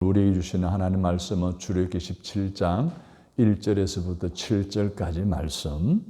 우리에게 주시는 하나님 말씀은 출애굽기 17장 1절에서부터 7절까지 말씀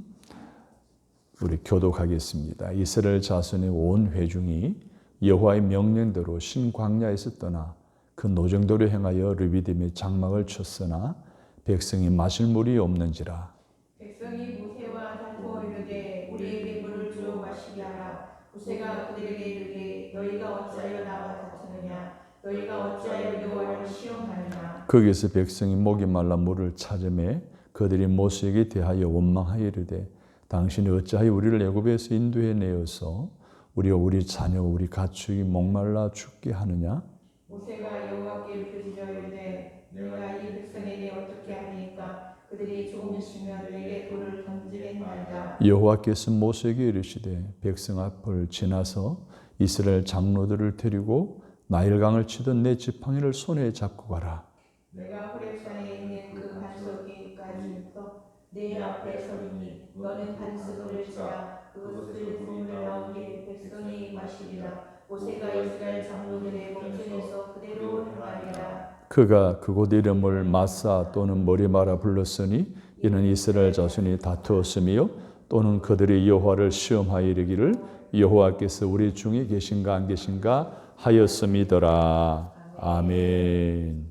우리 교독하겠습니다. 이스라엘 자손의 온 회중이 여호와의 명령대로 신광야에서 떠나 그 노정도로 행하여 르비딤의 장막을 쳤으나 백성이 마실 물이 없는지라. 백성이 모세와 다투어 이르되 우리에게 물을 주어 마시게 하라. 모세가 그들에게 이르되 너희가 어찌하여 나와 다투느냐. 너희가 어찌하여 여호와를 시험하느냐. 거기서 백성이 목이 말라 물을 찾으매 그들이 모세에게 대하여 원망하여 이르되 당신이 어찌하여 우리를 애굽에서 인도해 내어서 우리와 우리 자녀와 우리 가축이 목말라 죽게 하느냐. 모세가 여호와께 부르짖어 이르되 내가 이 백성에게 어떻게 하리이까. 그들이 조금 있으면 내게 돌을 던지겠나이다. 여호와께서 모세에게 이르시되 백성 앞을 지나서 이스라엘 장로들을 데리고 나일강을 치던 내 지팡이를 손에 잡고 가라. 내가 호렙산에 있는 그 반석에까지부터 내 앞에 서리니 너는 반석을 치라. 그것을 국물 나오게 백성이 마시리라. 모세가 이스라엘 장로들의 목전에서 그대로 행하리라. 그가 그곳 이름을 마사 또는 머리마라 불렀으니 이는 이스라엘 자손이 다투었으며 또는 그들이 여호와를 시험하여 이르기를 여호와께서 우리 중에 계신가 안 계신가 하였음이더라. 아멘.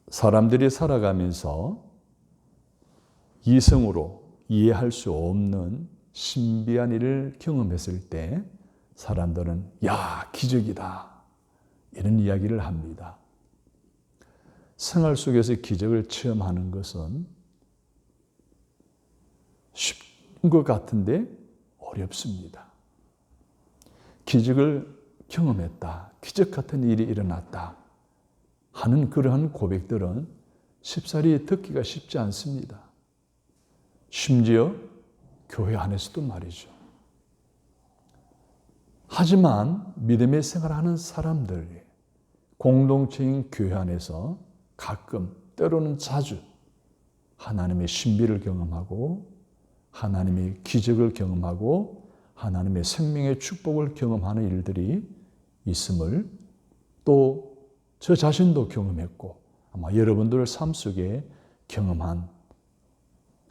사람들이 살아가면서 이성으로 이해할 수 없는 신비한 일을 경험했을 때 사람들은 야, 기적이다 이런 이야기를 합니다. 생활 속에서 기적을 체험하는 것은 쉽은 것 같은데 어렵습니다. 기적을 경험했다, 기적 같은 일이 일어났다 하는 그러한 고백들은 쉽사리 듣기가 쉽지 않습니다. 심지어 교회 안에서도 말이죠. 하지만 믿음의 생활하는 사람들, 공동체인 교회 안에서 가끔, 때로는 자주 하나님의 신비를 경험하고 하나님의 기적을 경험하고 하나님의 생명의 축복을 경험하는 일들이 있음을 또 저 자신도 경험했고 아마 여러분들 삶 속에 경험한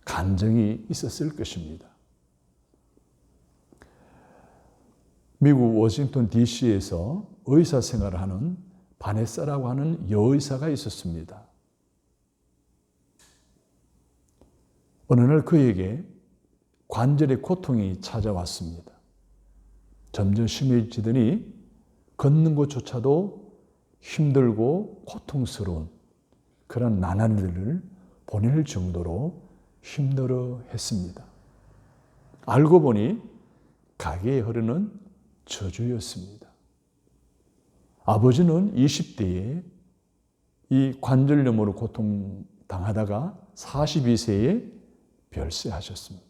간증이 있었을 것입니다. 미국 워싱턴 DC에서 의사 생활을 하는 바네사라고 하는 여의사가 있었습니다. 어느 날 그에게 관절의 고통이 찾아왔습니다. 점점 심해지더니 걷는 것조차도 힘들고 고통스러운 그런 나날들을 보낼 정도로 힘들어 했습니다. 알고 보니 가게에 흐르는 저주였습니다. 아버지는 20대에 이 관절염으로 고통당하다가 42세에 별세하셨습니다.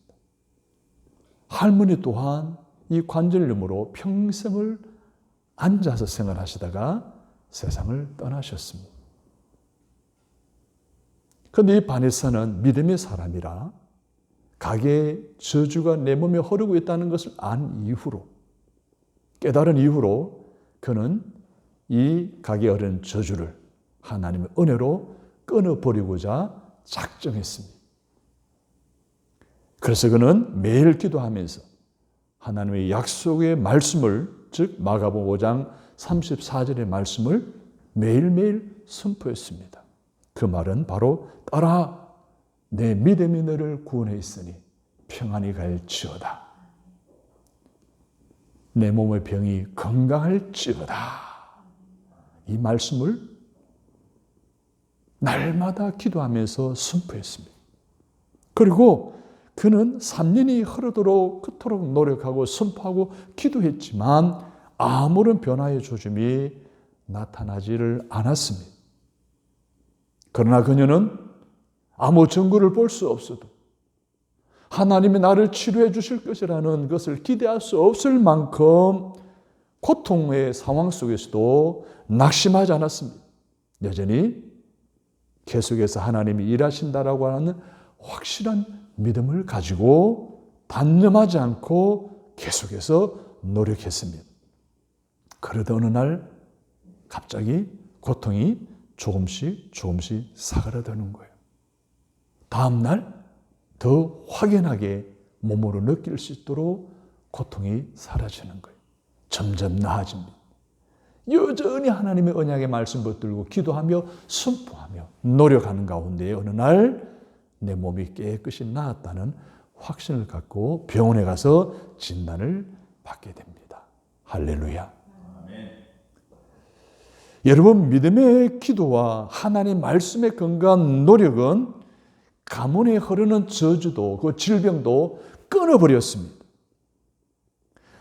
할머니 또한 이 관절염으로 평생을 앉아서 생활하시다가 세상을 떠나셨습니다. 그런데 이 바네사는 믿음의 사람이라 가게의 저주가 내 몸에 흐르고 있다는 것을 안 이후로, 깨달은 이후로 그는 이 가게에 흐르는 저주를 하나님의 은혜로 끊어버리고자 작정했습니다. 그래서 그는 매일 기도하면서 하나님의 약속의 말씀을, 즉 마가복음 5장 34절의 말씀을 매일매일 선포했습니다. 그 말은 바로 따라 내 믿음이 너를 구원해 있으니 평안히 갈지어다. 내 몸의 병이 건강할지어다. 이 말씀을 날마다 기도하면서 선포했습니다. 그리고 그는 3년이 흐르도록 그토록 노력하고 선포하고 기도했지만 아무런 변화의 조짐이 나타나지를 않았습니다. 그러나 그녀는 아무 증거를 볼 수 없어도 하나님이 나를 치료해 주실 것이라는 것을 기대할 수 없을 만큼 고통의 상황 속에서도 낙심하지 않았습니다. 여전히 계속해서 하나님이 일하신다라고 하는 확실한 믿음을 가지고 단념하지 않고 계속해서 노력했습니다. 그러다 어느 날 갑자기 고통이 조금씩 사그라드는 거예요. 다음 날 더 확연하게 몸으로 느낄 수 있도록 고통이 사라지는 거예요. 점점 나아집니다. 여전히 하나님의 언약의 말씀 붙들고 기도하며 순포하며 노력하는 가운데 어느 날 내 몸이 깨끗이 나았다는 확신을 갖고 병원에 가서 진단을 받게 됩니다. 할렐루야. 아멘. 여러분, 믿음의 기도와 하나님의 말씀의 건강한 노력은 가문에 흐르는 저주도 그 질병도 끊어버렸습니다.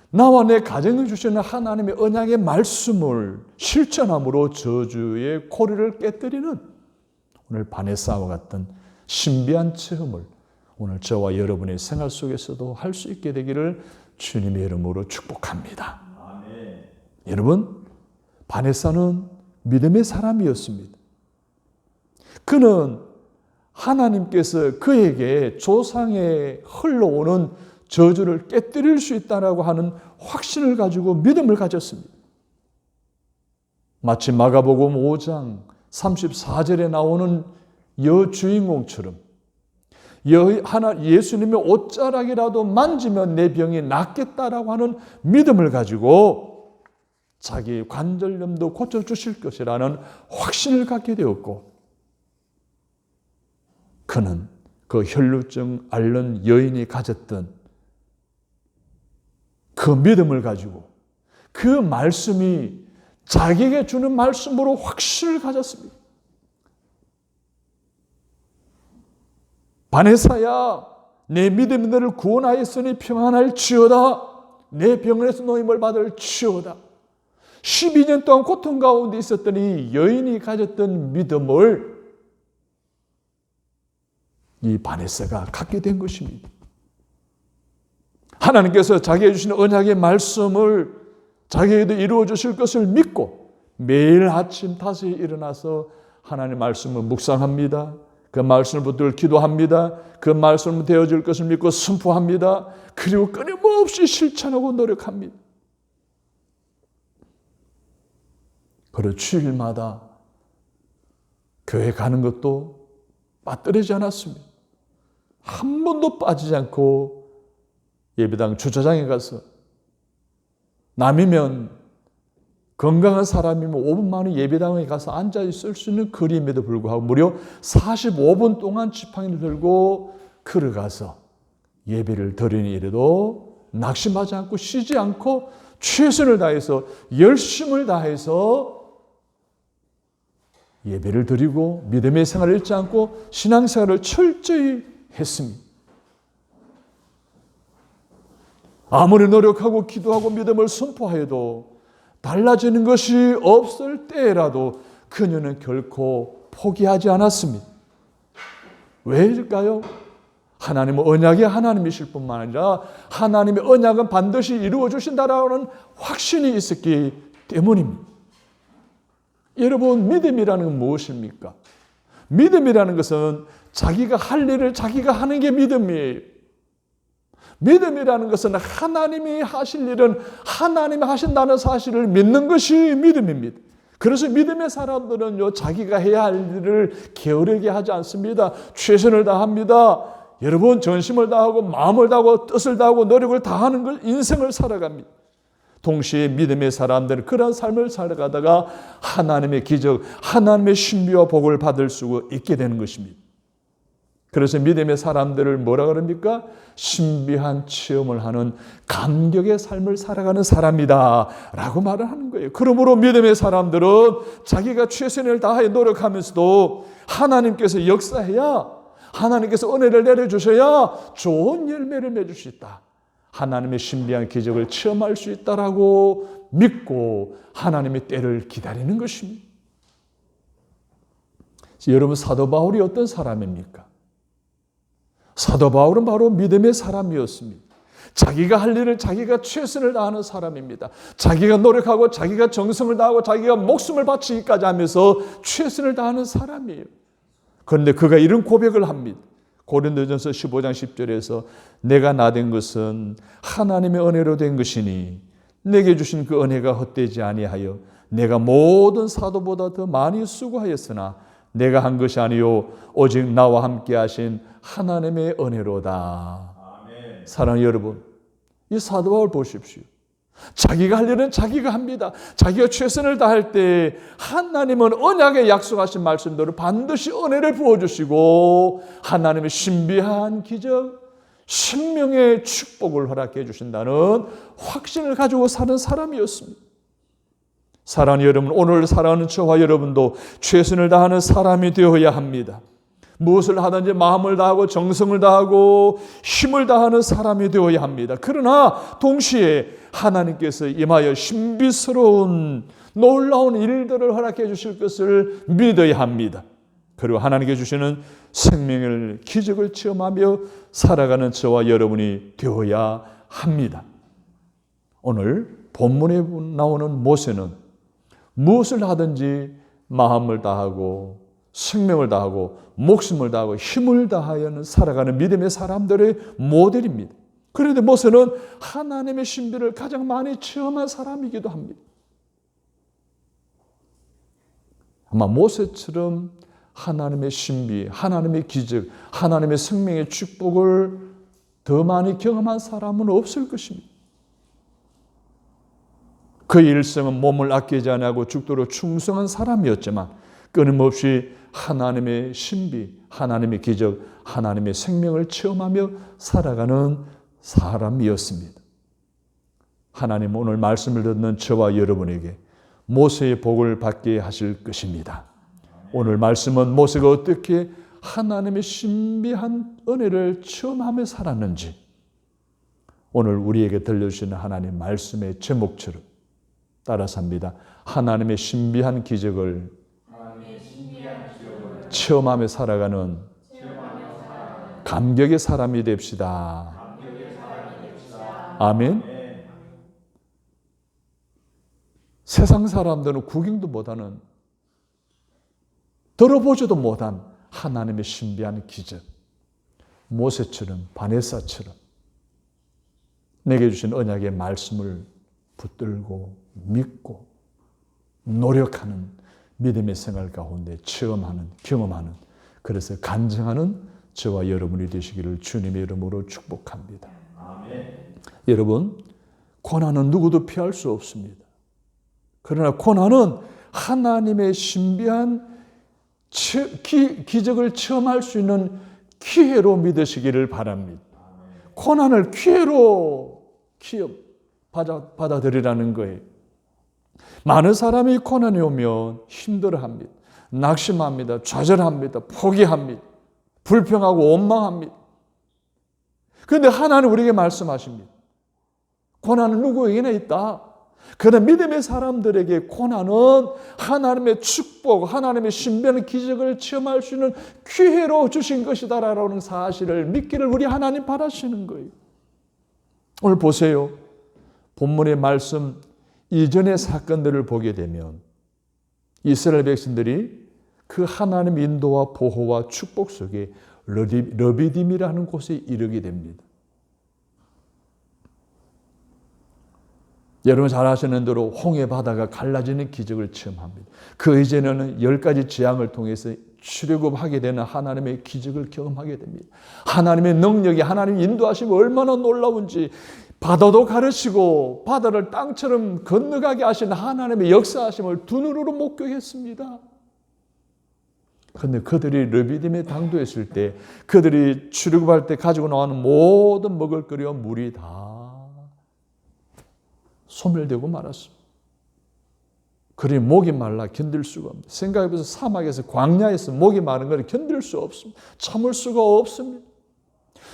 나와 내 가정에 주시는 하나님의 언약의 말씀을 실천함으로 저주의 고리를 깨뜨리는 오늘 바네사와 같은 신비한 체험을 오늘 저와 여러분의 생활 속에서도 할 수 있게 되기를 주님의 이름으로 축복합니다. 아멘. 여러분, 바네사는 믿음의 사람이었습니다. 그는 하나님께서 그에게 조상에 흘러오는 저주를 깨뜨릴 수 있다고 하는 확신을 가지고 믿음을 가졌습니다. 마치 마가복음 5장 34절에 나오는 여주인공처럼 예수님의 옷자락이라도 만지면 내 병이 낫겠다라고 하는 믿음을 가지고 자기 관절염도 고쳐주실 것이라는 확신을 갖게 되었고, 그는 그 혈루증 앓는 여인이 가졌던 그 믿음을 가지고 그 말씀이 자기에게 주는 말씀으로 확신을 가졌습니다. 바네사야, 내 믿음이 너를 구원하였으니 평안할지어다. 내 병에서 노임을 받을지어다. 12년 동안 고통 가운데 있었던 이 여인이 가졌던 믿음을 이 바네사가 갖게 된 것입니다. 하나님께서 자기에게 주시는 언약의 말씀을 자기에게도 이루어 주실 것을 믿고 매일 아침 다시 일어나서 하나님의 말씀을 묵상합니다. 그 말씀을 붙들고 기도합니다. 그 말씀을 되어질 것을 믿고 순포합니다. 그리고 끊임없이 실천하고 노력합니다. 그리고 주일마다 교회 가는 것도 빠뜨리지 않았습니다. 한 번도 빠지지 않고 예배당 주차장에 가서 남이면 건강한 사람이면 5분 만에 예배당에 가서 앉아 있을 수 있는 거리임에도 불구하고 무려 45분 동안 지팡이를 들고 걸어가서 예배를 드리니 이래도 낙심하지 않고 쉬지 않고 최선을 다해서 열심을 다해서 예배를 드리고 믿음의 생활을 잃지 않고 신앙생활을 철저히 했습니다. 아무리 노력하고 기도하고 믿음을 선포하여도 달라지는 것이 없을 때라도 그녀는 결코 포기하지 않았습니다. 왜일까요? 하나님은 언약의 하나님이실 뿐만 아니라 하나님의 언약은 반드시 이루어 주신다라는 확신이 있었기 때문입니다. 여러분, 믿음이라는 건 무엇입니까? 믿음이라는 것은 자기가 할 일을 자기가 하는 게 믿음이에요. 믿음이라는 것은 하나님이 하실 일은 하나님이 하신다는 사실을 믿는 것이 믿음입니다. 그래서 믿음의 사람들은요, 자기가 해야 할 일을 게으르게 하지 않습니다. 최선을 다합니다. 여러분, 전심을 다하고 마음을 다하고 뜻을 다하고 노력을 다하는 걸 인생을 살아갑니다. 동시에 믿음의 사람들은 그런 삶을 살아가다가 하나님의 기적, 하나님의 신비와 복을 받을 수 있게 되는 것입니다. 그래서 믿음의 사람들을 뭐라 그럽니까? 신비한 체험을 하는 감격의 삶을 살아가는 사람이다 라고 말을 하는 거예요. 그러므로 믿음의 사람들은 자기가 최선을 다해 노력하면서도 하나님께서 역사해야, 하나님께서 은혜를 내려주셔야 좋은 열매를 맺을 수 있다, 하나님의 신비한 기적을 체험할 수 있다라고 믿고 하나님의 때를 기다리는 것입니다. 여러분, 사도 바울이 어떤 사람입니까? 사도 바울은 바로 믿음의 사람이었습니다. 자기가 할 일을 자기가 최선을 다하는 사람입니다. 자기가 노력하고 자기가 정성을 다하고 자기가 목숨을 바치기까지 하면서 최선을 다하는 사람이에요. 그런데 그가 이런 고백을 합니다. 고린도전서 15장 10절에서 내가 나 된 것은 하나님의 은혜로 된 것이니 내게 주신 그 은혜가 헛되지 아니하여 내가 모든 사도보다 더 많이 수고하였으나 내가 한 것이 아니요 오직 나와 함께 하신 하나님의 은혜로다. 아멘. 사랑하는 여러분, 이 사도 바울 보십시오. 자기가 할 일은 자기가 합니다. 자기가 최선을 다할 때 하나님은 언약에 약속하신 말씀대로 반드시 은혜를 부어주시고 하나님의 신비한 기적, 생명의 축복을 허락해 주신다는 확신을 가지고 사는 사람이었습니다. 사랑하는 여러분, 오늘 사랑하는 저와 여러분도 최선을 다하는 사람이 되어야 합니다. 무엇을 하든지 마음을 다하고 정성을 다하고 힘을 다하는 사람이 되어야 합니다. 그러나 동시에 하나님께서 임하여 신비스러운 놀라운 일들을 허락해 주실 것을 믿어야 합니다. 그리고 하나님께 주시는 생명을 기적을 체험하며 살아가는 저와 여러분이 되어야 합니다. 오늘 본문에 나오는 모세는 무엇을 하든지 마음을 다하고 생명을 다하고 목숨을 다하고 힘을 다하여 살아가는 믿음의 사람들의 모델입니다. 그런데 모세는 하나님의 신비를 가장 많이 체험한 사람이기도 합니다. 아마 모세처럼 하나님의 신비, 하나님의 기적, 하나님의 생명의 축복을 더 많이 경험한 사람은 없을 것입니다. 그의 일생은 몸을 아끼지 않고 죽도록 충성한 사람이었지만 끊임없이 하나님의 신비, 하나님의 기적, 하나님의 생명을 체험하며 살아가는 사람이었습니다. 하나님 오늘 말씀을 듣는 저와 여러분에게 모세의 복을 받게 하실 것입니다. 오늘 말씀은 모세가 어떻게 하나님의 신비한 은혜를 체험하며 살았는지 오늘 우리에게 들려주시는 하나님 말씀의 제목처럼 따라서 합니다. 하나님의 신비한 기적을 체험하며 살아가는 감격의 사람이 됩시다. 아멘. 세상 사람들은 구경도 못하는, 들어보지도 못한 하나님의 신비한 기적, 모세처럼 바네사처럼 내게 주신 언약의 말씀을 붙들고 믿고 노력하는 믿음의 생활 가운데 체험하는, 경험하는, 그래서 간증하는 저와 여러분이 되시기를 주님의 이름으로 축복합니다. 아멘. 여러분, 고난은 누구도 피할 수 없습니다. 그러나 고난은 하나님의 신비한 기적을 체험할 수 있는 기회로 믿으시기를 바랍니다. 고난을 기회로 받아들이라는 거예요. 많은 사람이 고난이 오면 힘들어합니다. 낙심합니다. 좌절합니다. 포기합니다. 불평하고 원망합니다. 그런데 하나님 우리에게 말씀하십니다. 고난은 누구에게나 있다. 그러나 믿음의 사람들에게 고난은 하나님의 축복, 하나님의 신비한 기적을 체험할 수 있는 기회로 주신 것이다라는 사실을 믿기를 우리 하나님 바라시는 거예요. 오늘 보세요. 본문의 말씀 이전의 사건들을 보게 되면 이스라엘 백성들이 그 하나님의 인도와 보호와 축복 속에 러비딤이라는 곳에 이르게 됩니다. 여러분 잘 아시는 대로 홍해 바다가 갈라지는 기적을 체험합니다. 그 이전에는 10가지 재앙을 통해서 출애굽하게 되는 하나님의 기적을 경험하게 됩니다. 하나님의 능력이, 하나님의 인도하심이 얼마나 놀라운지, 바다도 가르치고 바다를 땅처럼 건너가게 하신 하나님의 역사하심을 두 눈으로 목격했습니다. 그런데 그들이 러비딤에 당도했을 때, 그들이 출애굽할 때 가지고 나오는 모든 먹을거리와 물이 다 소멸되고 말았습니다. 그러니 목이 말라 견딜 수가 없습니다. 생각해보세요. 사막에서, 광야에서 목이 마른 걸 견딜 수 없습니다. 참을 수가 없습니다.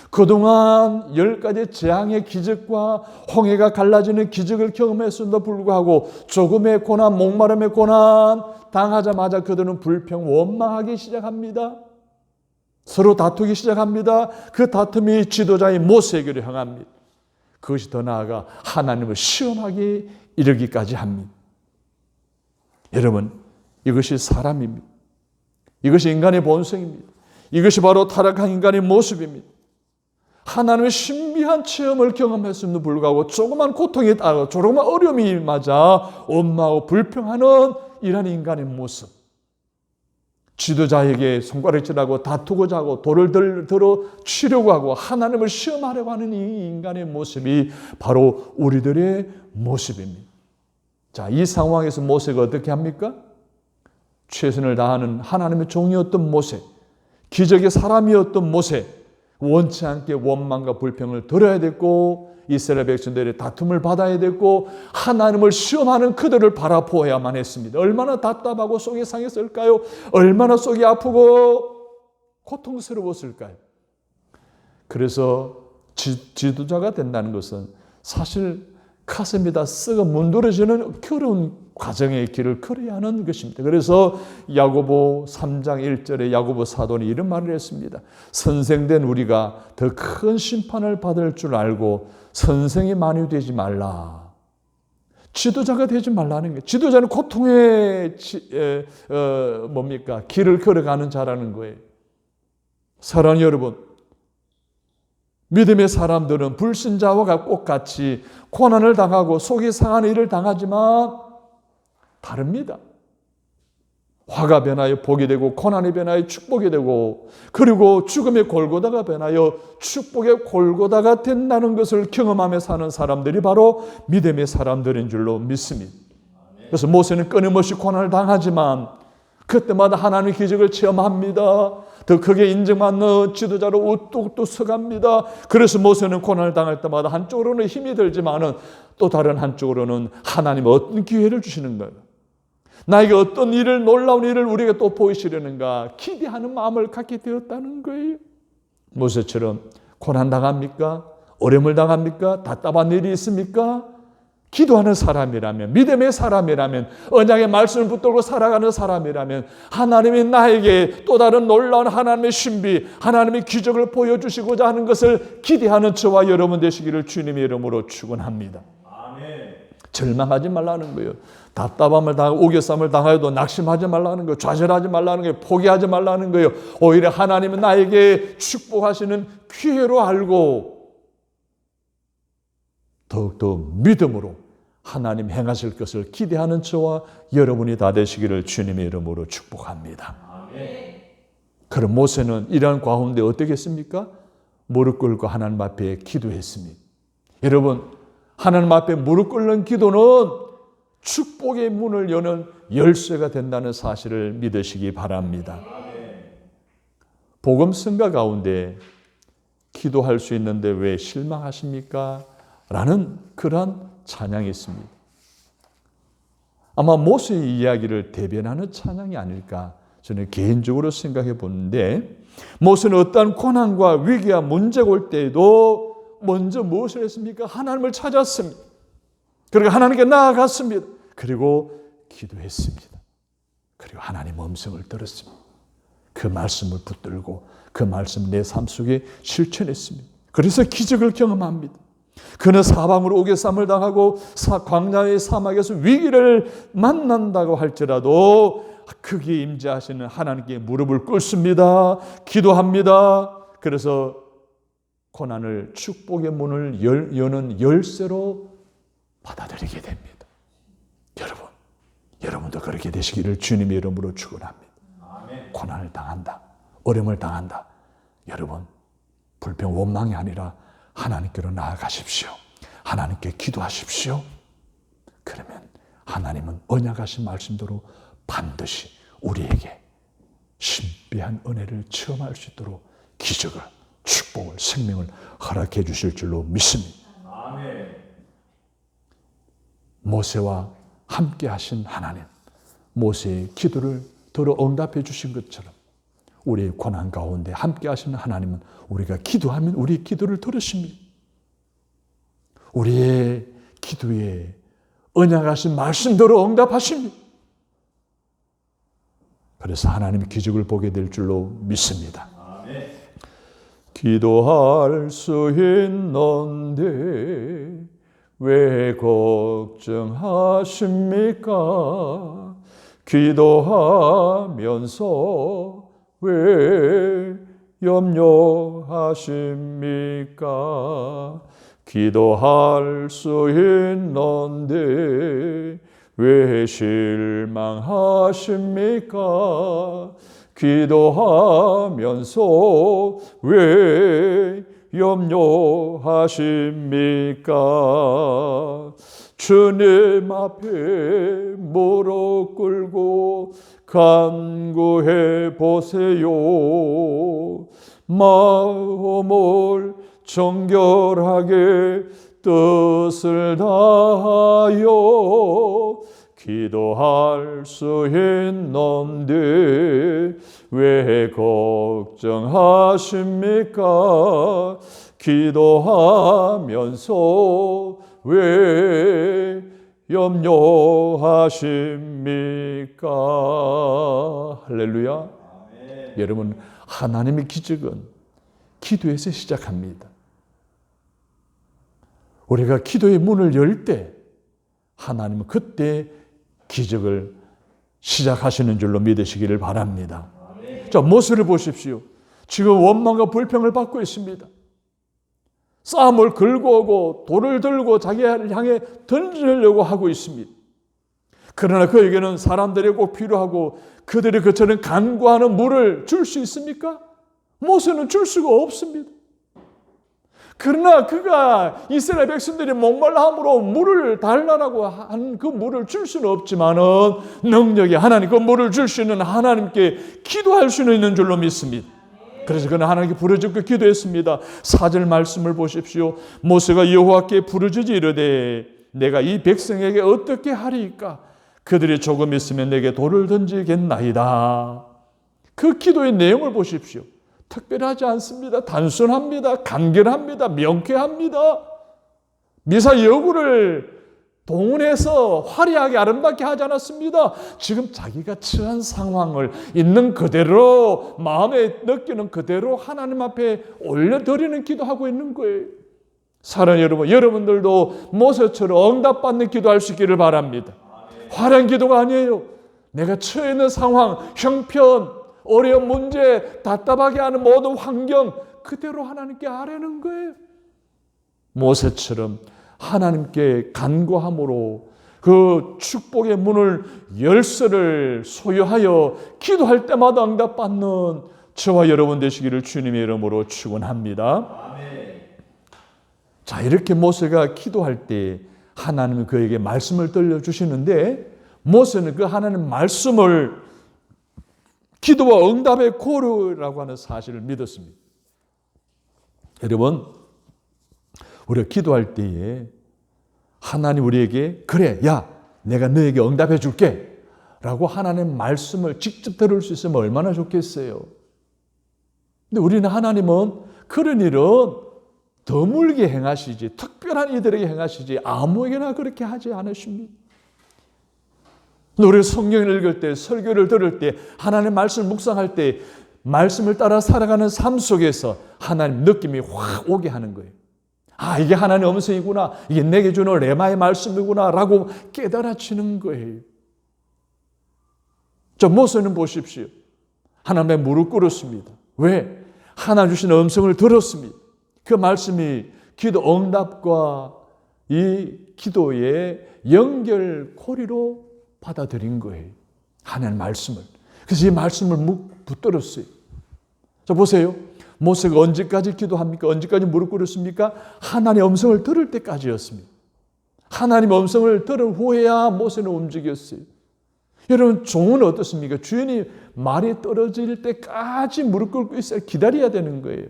그동안 10가지 재앙의 기적과 홍해가 갈라지는 기적을 경험했음에도 불구하고 조금의 고난, 목마름의 고난 당하자마자 그들은 불평, 원망하기 시작합니다. 서로 다투기 시작합니다. 그 다툼이 지도자인 모세에게로 향합니다. 그것이 더 나아가 하나님을 시험하게 이르기까지 합니다. 여러분, 이것이 사람입니다. 이것이 인간의 본성입니다. 이것이 바로 타락한 인간의 모습입니다. 하나님의 신비한 체험을 경험했음에도 불구하고 조그만 고통이 따라 조그만 어려움이 맞아 원망하고 불평하는 이런 인간의 모습. 지도자에게 손가락질하고 다투고자 하고 돌을 들어 치려고 하고 하나님을 시험하려고 하는 이 인간의 모습이 바로 우리들의 모습입니다. 자, 이 상황에서 모세가 어떻게 합니까? 최선을 다하는 하나님의 종이었던 모세, 기적의 사람이었던 모세, 원치 않게 원망과 불평을 들어야 됐고 이스라엘 백성들의 다툼을 받아야 됐고 하나님을 시험하는 그들을 바라보아야만 했습니다. 얼마나 답답하고 속이 상했을까요? 얼마나 속이 아프고 고통스러웠을까요? 그래서 지도자가 된다는 것은 사실 가슴이 다 썩어 문드러지는 괴로운 과정의 길을 걸어야 하는 것입니다. 그래서 야고보 3장 1절에 야고보 사도는 이런 말을 했습니다. 선생된 우리가 더 큰 심판을 받을 줄 알고 선생이 많이 되지 말라. 지도자가 되지 말라는 거예요. 지도자는 고통의 길을 걸어가는 자라는 거예요. 사랑하는 여러분, 믿음의 사람들은 불신자와 똑같이 고난을 당하고 속이 상하는 일을 당하지만 다릅니다. 화가 변하여 복이 되고 고난이 변하여 축복이 되고 그리고 죽음의 골고다가 변하여 축복의 골고다가 된다는 것을 경험하며 사는 사람들이 바로 믿음의 사람들인 줄로 믿습니다. 그래서 모세는 끊임없이 고난을 당하지만 그때마다 하나님의 기적을 체험합니다. 더 크게 인정받는 지도자로 우뚝 서갑니다. 그래서 모세는 고난을 당할 때마다 한쪽으로는 힘이 들지만은 또 다른 한쪽으로는 하나님 어떤 기회를 주시는 거예요. 나에게 어떤 놀라운 일을 우리에게 또 보이시려는가 기대하는 마음을 갖게 되었다는 거예요. 모세처럼 고난 당합니까? 어려움을 당합니까? 답답한 일이 있습니까? 기도하는 사람이라면, 믿음의 사람이라면, 언약의 말씀을 붙들고 살아가는 사람이라면 하나님이 나에게 또 다른 놀라운 하나님의 신비, 하나님의 기적을 보여주시고자 하는 것을 기대하는 저와 여러분 되시기를 주님의 이름으로 축원합니다. 아멘. 절망하지 말라는 거예요. 답답함을 당하고 우겨쌈을 당하여도 낙심하지 말라는 거예요. 좌절하지 말라는 거예요. 포기하지 말라는 거예요. 오히려 하나님은 나에게 축복하시는 기회로 알고 더욱더 믿음으로 하나님 행하실 것을 기대하는 저와 여러분이 다 되시기를 주님의 이름으로 축복합니다. 아멘. 그럼 모세는 이러한 가운데 어떻게 했습니까? 무릎 꿇고 하나님 앞에 기도했습니다. 여러분, 하나님 앞에 무릎 꿇는 기도는 축복의 문을 여는 열쇠가 된다는 사실을 믿으시기 바랍니다. 복음 성가 가운데 기도할 수 있는데 왜 실망하십니까? 라는 그러한 찬양이 있습니다. 아마 모세의 이야기를 대변하는 찬양이 아닐까 저는 개인적으로 생각해 보는데 모세는 어떠한 고난과 위기와 문제가 올 때에도 먼저 무엇을 했습니까? 하나님을 찾았습니다. 그리고 하나님께 나아갔습니다. 그리고 기도했습니다. 그리고 하나님 음성을 들었습니다. 그 말씀을 붙들고 그 말씀 내 삶 속에 실천했습니다. 그래서 기적을 경험합니다. 그는 사방으로 우겨쌈을 당하고 광야의 사막에서 위기를 만난다고 할지라도 크게 임재하시는 하나님께 무릎을 꿇습니다. 기도합니다. 그래서 고난을 축복의 문을 여는 열쇠로 받아들이게 됩니다. 여러분도 그렇게 되시기를 주님의 이름으로 축원합니다. 고난을 당한다. 어려움을 당한다. 여러분, 불평 원망이 아니라 하나님께로 나아가십시오. 하나님께 기도하십시오. 그러면 하나님은 언약하신 말씀대로 반드시 우리에게 신비한 은혜를 체험할 수 있도록 기적을, 축복을, 생명을 허락해 주실 줄로 믿습니다. 아멘. 모세와 함께 하신 하나님, 모세의 기도를 들어 응답해 주신 것처럼 우리의 고난 가운데 함께 하시는 하나님은 우리가 기도하면 우리의 기도를 들으십니다. 우리의 기도에 언약하신 말씀대로 응답하십니다. 그래서 하나님의 기적을 보게 될 줄로 믿습니다. 아멘. 기도할 수 있는데 왜 걱정하십니까? 기도하면서 왜 염려하십니까? 기도할 수 있는데 왜 실망하십니까? 기도하면서 왜 염려하십니까? 주님 앞에 무릎 꿇고 간구해 보세요. 마음을 정결하게 뜻을 다하여 기도할 수 있는데 왜 걱정하십니까? 기도하면서 왜 염려하십니까? 할렐루야. 아멘. 여러분, 하나님의 기적은 기도에서 시작합니다. 우리가 기도의 문을 열 때 하나님은 그때 기적을 시작하시는 줄로 믿으시기를 바랍니다. 자, 모세를 보십시오. 지금 원망과 불평을 받고 있습니다. 싸움을 걸고 오고 돌을 들고 자기를 향해 던지려고 하고 있습니다. 그러나 그에게는 사람들이 꼭 필요하고 그들이 그처럼 간구하는 물을 줄 수 있습니까? 모세는 줄 수가 없습니다. 그러나 그가 이스라엘 백성들이 목말라함으로 물을 달라고 한 그 물을 줄 수는 없지만은 능력이 하나님 그 물을 줄 수 있는 하나님께 기도할 수는 있는 줄로 믿습니다. 그래서 그는 하나님께 부르짖고 기도했습니다. 4절 말씀을 보십시오. 모세가 여호와께 부르짖어 이르되 내가 이 백성에게 어떻게 하리이까? 그들이 조금 있으면 내게 돌을 던지겠나이다. 그 기도의 내용을 보십시오. 특별하지 않습니다. 단순합니다. 간결합니다. 명쾌합니다. 미사 여구를 동원해서 화려하게 아름답게 하지 않았습니다. 지금 자기가 처한 상황을 있는 그대로 마음에 느끼는 그대로 하나님 앞에 올려드리는 기도하고 있는 거예요. 사랑하는 여러분, 여러분들도 모세처럼 응답받는 기도할 수 있기를 바랍니다. 화려한 기도가 아니에요. 내가 처해 있는 상황, 형편, 어려운 문제, 답답하게 하는 모든 환경 그대로 하나님께 아뢰는 거예요. 모세처럼 하나님께 간구함으로 그 축복의 문을 열쇠를 소유하여 기도할 때마다 응답받는 저와 여러분 되시기를 주님의 이름으로 축원합니다. 자, 이렇게 모세가 기도할 때 하나님은 그에게 말씀을 들려주시는데 모세는 그 하나님 말씀을 기도와 응답의 고르라고 하는 사실을 믿었습니다. 여러분, 우리가 기도할 때에 하나님 우리에게 그래, 야, 내가 너에게 응답해 줄게 라고 하나님 말씀을 직접 들을 수 있으면 얼마나 좋겠어요. 근데 우리는 하나님은 그런 일은 드물게 행하시지, 특별한 이들에게 행하시지 아무에게나 그렇게 하지 않으십니다. 우리 성경을 읽을 때, 설교를 들을 때, 하나님의 말씀을 묵상할 때 말씀을 따라 살아가는 삶 속에서 하나님 느낌이 확 오게 하는 거예요. 아, 이게 하나님의 음성이구나, 이게 내게 주는 레마의 말씀이구나 라고 깨달아지는 거예요. 저 모세는 보십시오. 하나님의 무릎 꿇었습니다. 왜? 하나님 주시는 음성을 들었습니다. 그 말씀이 기도 응답과 이 기도의 연결고리로 받아들인 거예요. 하나님의 말씀을. 그래서 이 말씀을 묵 붙들었어요. 자, 보세요. 모세가 언제까지 기도합니까? 언제까지 무릎 꿇었습니까? 하나님의 음성을 들을 때까지였습니다. 하나님의 음성을 들은 후에야 모세는 움직였어요. 여러분, 종은 어떻습니까? 주인이 말이 떨어질 때까지 무릎 꿇고 있어야 기다려야 되는 거예요.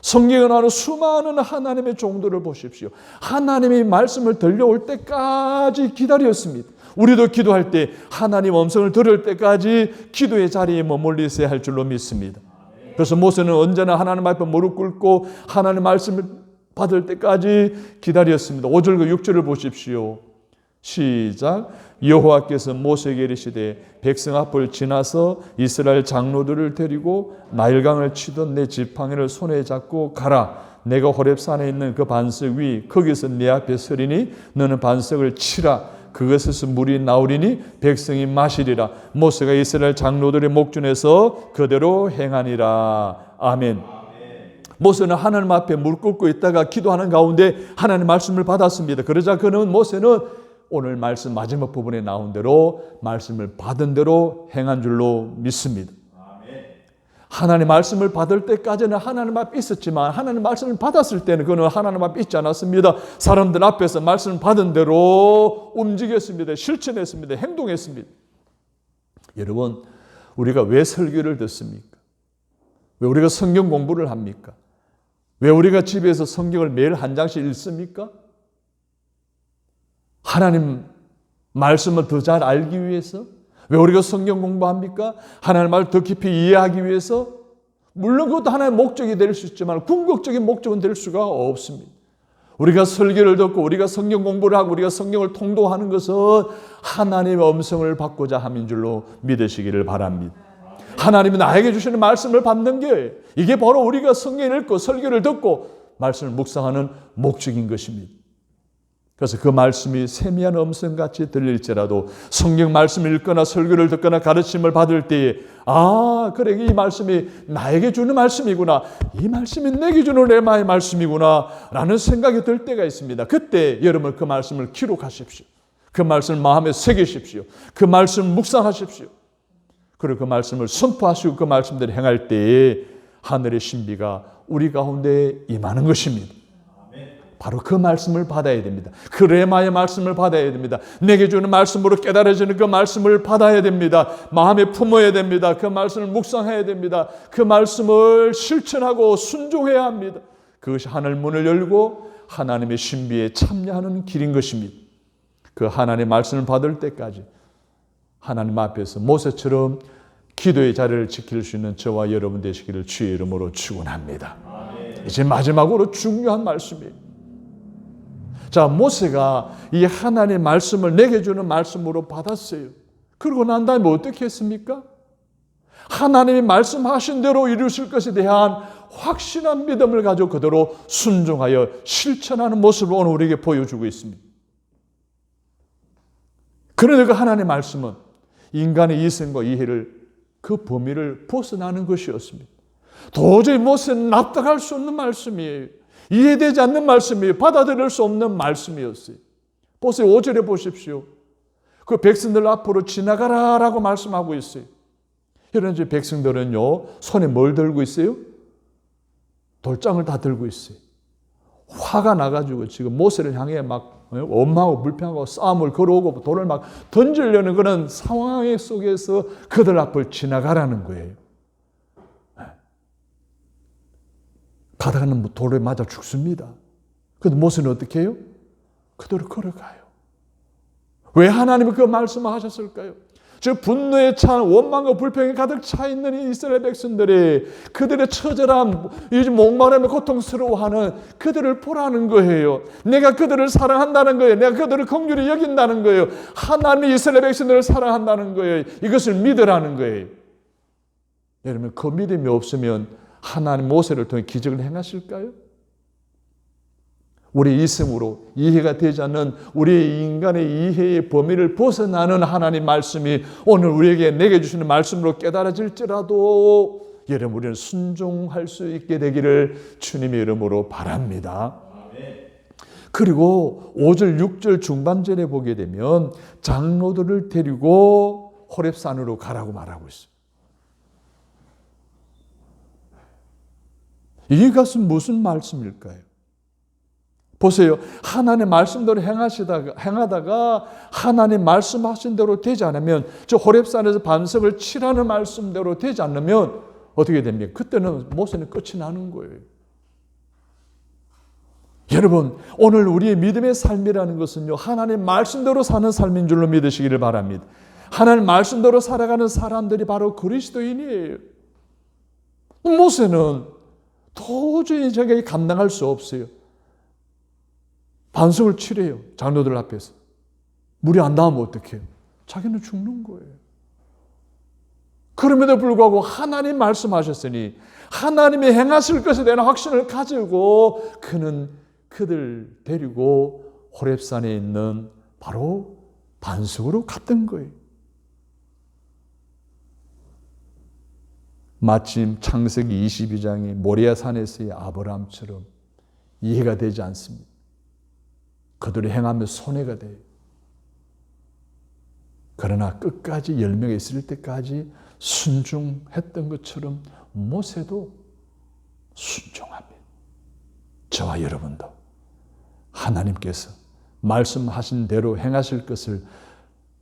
성경에 나오는 수많은 하나님의 종들을 보십시오. 하나님의 말씀을 들려올 때까지 기다렸습니다. 우리도 기도할 때 하나님 음성을 들을 때까지 기도의 자리에 머물러 있어야 할 줄로 믿습니다. 그래서 모세는 언제나 하나님 앞에 무릎 꿇고 하나님 말씀을 받을 때까지 기다렸습니다. 5절과 6절을 보십시오. 시작. 여호와께서 모세에게 이르시되 백성 앞을 지나서 이스라엘 장로들을 데리고 나일강을 치던 내 지팡이를 손에 잡고 가라. 내가 호렙산에 있는 그 반석 위 거기서 내 앞에 서리니 너는 반석을 치라. 그것에서 물이 나오리니 백성이 마시리라. 모세가 이스라엘 장로들의 목전에서 그대로 행하니라. 아멘. 모세는 하나님 앞에 무릎 꿇고 있다가 기도하는 가운데 하나님의 말씀을 받았습니다. 그러자 모세는 오늘 말씀 마지막 부분에 나온 대로 말씀을 받은 대로 행한 줄로 믿습니다. 하나님 말씀을 받을 때까지는 하나님 앞에 있었지만 하나님 말씀을 받았을 때는 그는 하나님 앞에 있지 않았습니다. 사람들 앞에서 말씀을 받은 대로 움직였습니다. 실천했습니다. 행동했습니다. 여러분, 우리가 왜 설교를 듣습니까? 왜 우리가 성경 공부를 합니까? 왜 우리가 집에서 성경을 매일 한 장씩 읽습니까? 하나님 말씀을 더 잘 알기 위해서? 왜 우리가 성경 공부합니까? 하나님 말을 더 깊이 이해하기 위해서? 물론 그것도 하나의 목적이 될 수 있지만 궁극적인 목적은 될 수가 없습니다. 우리가 설교를 듣고 우리가 성경 공부를 하고 우리가 성경을 통독하는 것은 하나님의 음성을 받고자 함인 줄로 믿으시기를 바랍니다. 하나님이 나에게 주시는 말씀을 받는 게 이게 바로 우리가 성경을 읽고 설교를 듣고 말씀을 묵상하는 목적인 것입니다. 그래서 그 말씀이 세미한 음성같이 들릴지라도 성경 말씀을 읽거나 설교를 듣거나 가르침을 받을 때에 그래 이 말씀이 나에게 주는 말씀이구나. 이 말씀이 내게 주는 레마의 말씀이구나 라는 생각이 들 때가 있습니다. 그때 여러분 그 말씀을 기록하십시오. 그 말씀을 마음에 새기십시오. 그 말씀을 묵상하십시오. 그리고 그 말씀을 선포하시고 그 말씀대로 행할 때에 하늘의 신비가 우리 가운데 임하는 것입니다. 바로 그 말씀을 받아야 됩니다. 그 레마의 말씀을 받아야 됩니다. 내게 주는 말씀으로 깨달아지는 그 말씀을 받아야 됩니다. 마음에 품어야 됩니다. 그 말씀을 묵상해야 됩니다. 그 말씀을 실천하고 순종해야 합니다. 그것이 하늘 문을 열고 하나님의 신비에 참여하는 길인 것입니다. 그 하나님의 말씀을 받을 때까지 하나님 앞에서 모세처럼 기도의 자리를 지킬 수 있는 저와 여러분 되시기를 주의 이름으로 축원합니다. 이제 마지막으로 중요한 말씀이에요. 자, 모세가 이 하나님의 말씀을 내게 주는 말씀으로 받았어요. 그러고 난 다음에 어떻게 했습니까? 하나님이 말씀하신 대로 이루실 것에 대한 확신한 믿음을 가지고 그대로 순종하여 실천하는 모습을 오늘 우리에게 보여주고 있습니다. 그런데 그 하나님의 말씀은 인간의 이성과 이해를 그 범위를 벗어나는 것이었습니다. 도저히 모세는 납득할 수 없는 말씀이에요. 이해되지 않는 말씀이에요. 받아들일 수 없는 말씀이었어요. 보세요. 5절에 보십시오. 그 백성들 앞으로 지나가라라고 말씀하고 있어요. 이런 이제 백성들은요, 손에 뭘 들고 있어요? 돌장을 다 들고 있어요. 화가 나가지고 지금 모세를 향해 막 원망하고 불평하고 싸움을 걸어오고 돌을 막 던지려는 그런 상황 속에서 그들 앞을 지나가라는 거예요. 가다가는 돌에 맞아 죽습니다. 그런데 모세는 어떻게 해요? 그대로 걸어가요. 왜 하나님이 그 말씀을 하셨을까요? 저 분노에 찬 원망과 불평이 가득 차 있는 이 이스라엘 백성들이 그들의 처절함, 이 목마름에 고통스러워하는 그들을 보라는 거예요. 내가 그들을 사랑한다는 거예요. 내가 그들을 긍휼히 여긴다는 거예요. 하나님이 이스라엘 백성들을 사랑한다는 거예요. 이것을 믿으라는 거예요. 여러분, 그 믿음이 없으면 하나님 모세를 통해 기적을 행하실까요? 우리 이성으로 이해가 되지 않는 우리 인간의 이해의 범위를 벗어나는 하나님 말씀이 오늘 우리에게 내게 주시는 말씀으로 깨달아질지라도 여러분 우리는 순종할 수 있게 되기를 주님의 이름으로 바랍니다. 그리고 5절 6절 중반절에 보게 되면 장로들을 데리고 호렙산으로 가라고 말하고 있어요. 이것은 무슨 말씀일까요? 보세요. 하나님 말씀대로 행하다가 하나님 말씀하신 대로 되지 않으면 저 호렙산에서 반석을 치라는 말씀대로 되지 않으면 어떻게 됩니까? 그때는 모세는 끝이 나는 거예요. 여러분, 오늘 우리의 믿음의 삶이라는 것은요, 하나님 말씀대로 사는 삶인 줄로 믿으시기를 바랍니다. 하나님 말씀대로 살아가는 사람들이 바로 그리스도인이에요. 모세는 도저히 저게 감당할 수 없어요. 반석을 치래요. 장로들 앞에서. 물이 안 닿으면 어떡해요? 자기는 죽는 거예요. 그럼에도 불구하고 하나님 말씀하셨으니 하나님이 행하실 것에 대한 확신을 가지고 그는 그들 데리고 호렙산에 있는 바로 반석으로 갔던 거예요. 마침 창세기 22장이 모리아 산에서의 아브라함처럼 이해가 되지 않습니다. 그들이 행하며 손해가 돼요. 그러나 끝까지 10명이 있을 때까지 순종했던 것처럼 모세도 순종합니다. 저와 여러분도 하나님께서 말씀하신 대로 행하실 것을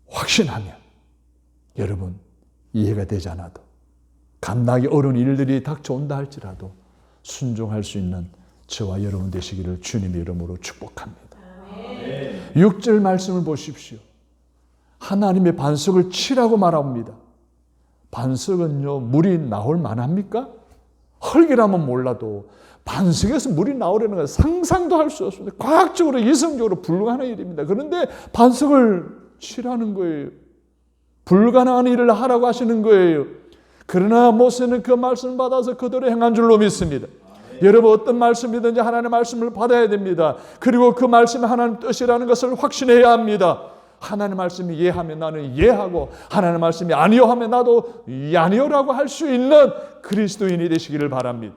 확신하면 여러분 이해가 되지 않아도 감당하기 어려운 일들이 닥쳐온다 할지라도 순종할 수 있는 저와 여러분 되시기를 주님의 이름으로 축복합니다. 6절 말씀을 보십시오. 하나님의 반석을 치라고 말합니다. 반석은요, 물이 나올 만합니까? 흙이라면 몰라도 반석에서 물이 나오려는 건 상상도 할 수 없습니다. 과학적으로, 이성적으로 불가능한 일입니다. 그런데 반석을 치라는 거예요. 불가능한 일을 하라고 하시는 거예요. 그러나 모세는 그 말씀을 받아서 그대로 행한 줄로 믿습니다. 여러분 어떤 말씀이든지 하나님의 말씀을 받아야 됩니다. 그리고 그 말씀이 하나님 뜻이라는 것을 확신해야 합니다. 하나님의 말씀이 예하면 나는 예하고 하나님의 말씀이 아니요 하면 나도 아니요라고 할 수 있는 그리스도인이 되시기를 바랍니다.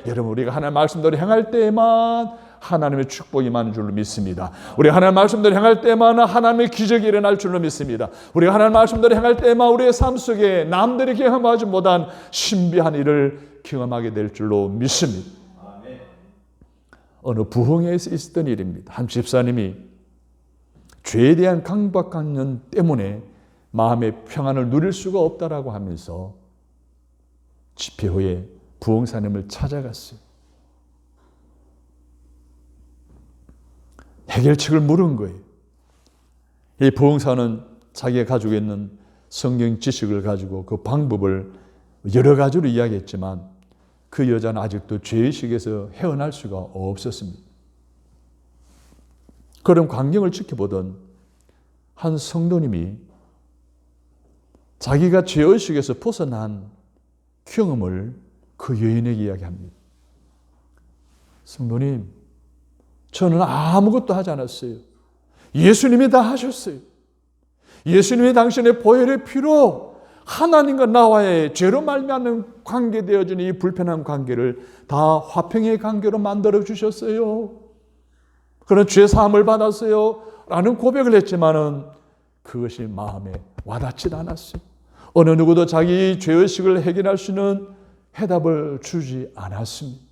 여러분 우리가 하나님의 말씀대로 행할 때에만 하나님의 축복이 임하는 줄로 믿습니다. 우리가 하나님의 말씀대로 행할 때만 하나님의 기적이 일어날 줄로 믿습니다. 우리가 하나님의 말씀대로 행할 때만 우리의 삶 속에 남들이 경험하지 못한 신비한 일을 경험하게 될 줄로 믿습니다. 어느 부흥회에서 있었던 일입니다. 한 집사님이 죄에 대한 강박관념 때문에 마음의 평안을 누릴 수가 없다라고 하면서 집회 후에 부흥사님을 찾아갔어요. 해결책을 물은 거예요. 이 부흥사는 자기가 가지고 있는 성경 지식을 가지고 그 방법을 여러 가지로 이야기했지만 그 여자는 아직도 죄의식에서 헤어날 수가 없었습니다. 그런 광경을 지켜보던 한 성도님이 자기가 죄의식에서 벗어난 경험을 그 여인에게 이야기합니다. 성도님, 저는 아무것도 하지 않았어요. 예수님이 다 하셨어요. 예수님이 당신의 보혈의 피로 하나님과 나와의 죄로 말미암는 관계되어진 이 불편한 관계를 다 화평의 관계로 만들어 주셨어요. 그런 죄 사함을 받았어요. 라는 고백을 했지만은 그것이 마음에 와닿지 않았어요. 어느 누구도 자기 죄의식을 해결할 수 있는 해답을 주지 않았습니다.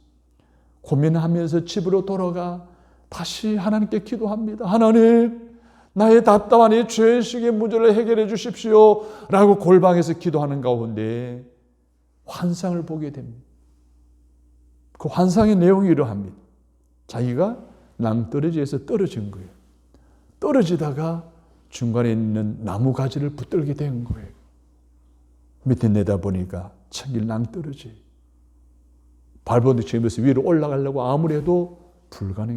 고민하면서 집으로 돌아가 다시 하나님께 기도합니다. 하나님, 나의 답답한 이 죄의식의 문제를 해결해 주십시오. 라고 골방에서 기도하는 가운데 환상을 보게 됩니다. 그 환상의 내용이 이러합니다. 자기가 낭떠러지에서 떨어진 거예요. 떨어지다가 중간에 있는 나무 가지를 붙들게 된 거예요. 밑에 내다보니까 천길 낭떠러지. 발버둥 치면서 위로 올라가려고 아무리 해도 불가능해요.